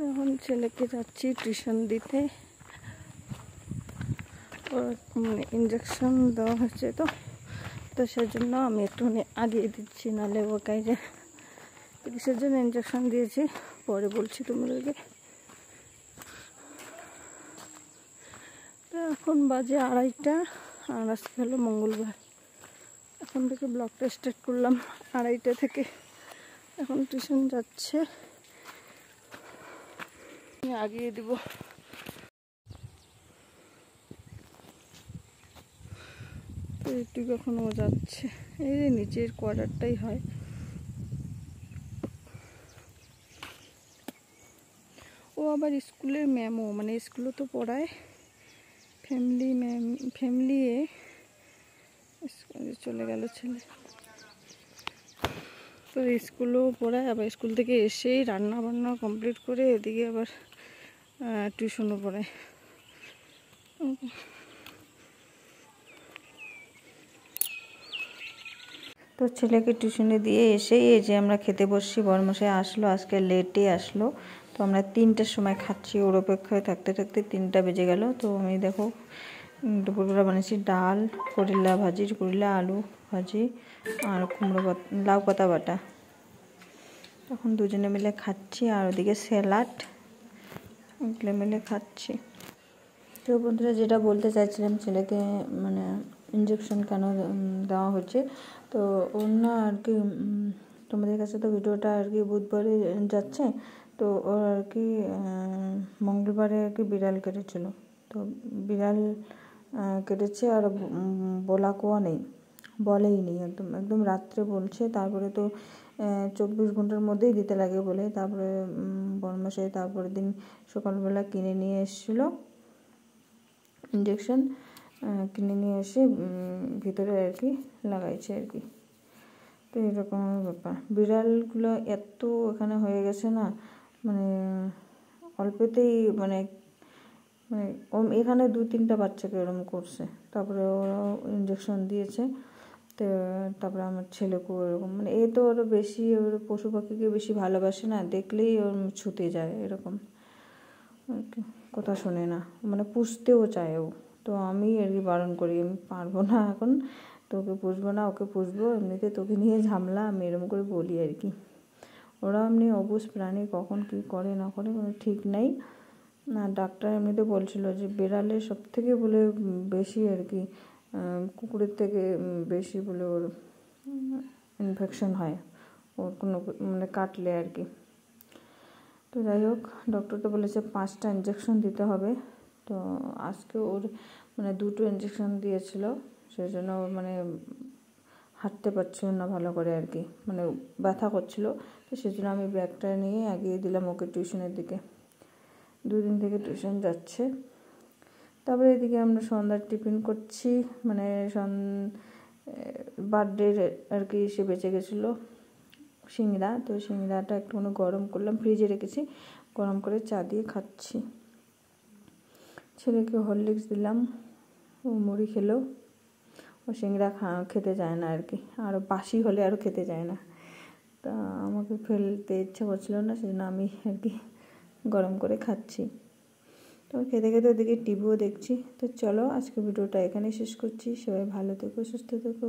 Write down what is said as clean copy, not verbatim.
এখন ছেলেকে যাচ্ছি টিউশন দিতে। ওর ইঞ্জেকশন দেওয়া হয়েছে তো সেজন্য আমি একটুখানি আগিয়ে দিচ্ছি, নাহলে ও কাজে কিসের জন্য ইঞ্জেকশন দিয়েছি পরে বলছি তোমাদেরকে। তো এখন বাজে 2:30 আর আজকে হলো মঙ্গলবার। এখন থেকে ব্লগটা স্টার্ট করলাম 2:30 থেকে। এখন টিউশন যাচ্ছে, আগিয়ে দিব। তো একটু কখন ও যাচ্ছে, এই যে নিচের কোয়ার্টারটাই হয়। ও আবার স্কুলের ম্যামও, মানে স্কুলও তো পড়ায়, ফ্যামিলি চলে গেল ছেলে। তো স্কুলও পড়ায়, আবার স্কুল থেকে এসেই রান্না বান্না কমপ্লিট করে এদিকে আবার টিউশনও পড়ায়। তো ছেলেকে টিউশনে দিয়ে এসেই এই যে আমরা খেতে বসছি। বড়মশাই আসলো, আজকে লেটে আসলো। তো আমরা 3টার সময় খাচ্ছি, ওর অপেক্ষায় থাকতে থাকতে 3টা বেজে গেল। তো আমি দেখো দুপুরবেলা বানিয়েছি ডাল, করলা আলু ভাজি আর লাউ পাতা বাটা। তখন দুজনে মিলে খাচ্ছি, আর ওদিকে স্যালাড, এগুলো মিলে খাচ্ছি। তো বন্ধুরা, যেটা বলতে চাইছিলাম, ছেলেকে মানে ইঞ্জেকশন কেন দেওয়া হচ্ছে, তো ওর না আর কি তোমাদের কাছে তো ভিডিওটা আর কি বুধবারে যাচ্ছে। তো ওর আর কি মঙ্গলবারে আর কি বিড়াল কেটেছিল। তো বিড়াল কেটেছে আর বলাকোয়া নেই, বলেই নেই, একদম রাত্রে বলছে। তারপরে তো 24 ঘন্টার মধ্যেই দিতে লাগে বলে, তারপরে বড়মশাই তারপরের দিন সকালবেলা কিনে নিয়ে এসেছিলো ইঞ্জেকশন, কিনে নিয়ে এসে ভিতরে আর কি লাগাইছে আর কি। তো এরকম ব্যাপার, বিড়ালগুলো এত এখানে হয়ে গেছে না, মানে অল্পতেই মানে এখানে 2-3টা বাচ্চাকে এরকম করছে। তারপরে ওরাও ইঞ্জেকশন দিয়েছে। তো তারপরে আমার ছেলেকেও এরকম, মানে এ তো ওরা বেশি, ওর পশু পাখিকে বেশি ভালোবাসে না, দেখলেই ওর ছুটে যায় এরকম, কথা শোনে না, মানে পুষতেও চায় ও। তো আমি আর কি বারণ করি, আমি পারবো না এখন, তোকে পুষবো না, ওকে পুষবো, এমনিতে তোকে নিয়ে ঝামেলা, আমি এরকম করে বলি আর কি। ওরা এমনি অবুঝ প্রাণী, কখন কী করে না করে কোনো ঠিক নেই না। ডাক্তার এমনিতে বলছিল যে বিড়ালের সব থেকে বলে বেশি আর কি, কুকুরের থেকে বেশি বলে ওর ইনফেকশন হয়, ওর কোনো মানে কাটলে আর কি। তো যাই হোক, ডক্টর তো বলেছে 5টা ইঞ্জেকশন দিতে হবে। তো আজকে ওর মানে 2টো ইঞ্জেকশন দিয়েছিল, সেই জন্য ওর মানে হাঁটতে পারছিল না ভালো করে আর কি, মানে ব্যথা করছিল। তো সেই জন্য আমি ব্যাগটা নিয়ে এগিয়ে দিলাম ওকে টিউশনের দিকে। 2 দিন থেকে টিউশন যাচ্ছে। তারপরে এদিকে আমরা সন্ধ্যার টিফিন করছি, মানে বার্থডে আর কি এসে বেঁচে গেছিলো সিংড়া। তো সিংড়াটা একটুখানি গরম করলাম, ফ্রিজে রেখেছি, গরম করে চা দিয়ে খাচ্ছি। ছেলেকে হরলিক্স দিলাম, ও মুড়ি খেলো। ও সিংড়া খেতে যায় না আর কি, আরও বাসি হলে আরও খেতে যায় না। তা আমাকে ফেলতে ইচ্ছা করছিল না, সেজন্য আমি আর কি গরম করে খাচ্ছি। তো খেতে খেতে ওদিকে টিভিও দেখছি। তো চলো, আজকে ভিডিওটা এখানেই শেষ করছি। সবাই ভালো থেকো, সুস্থ থেকো।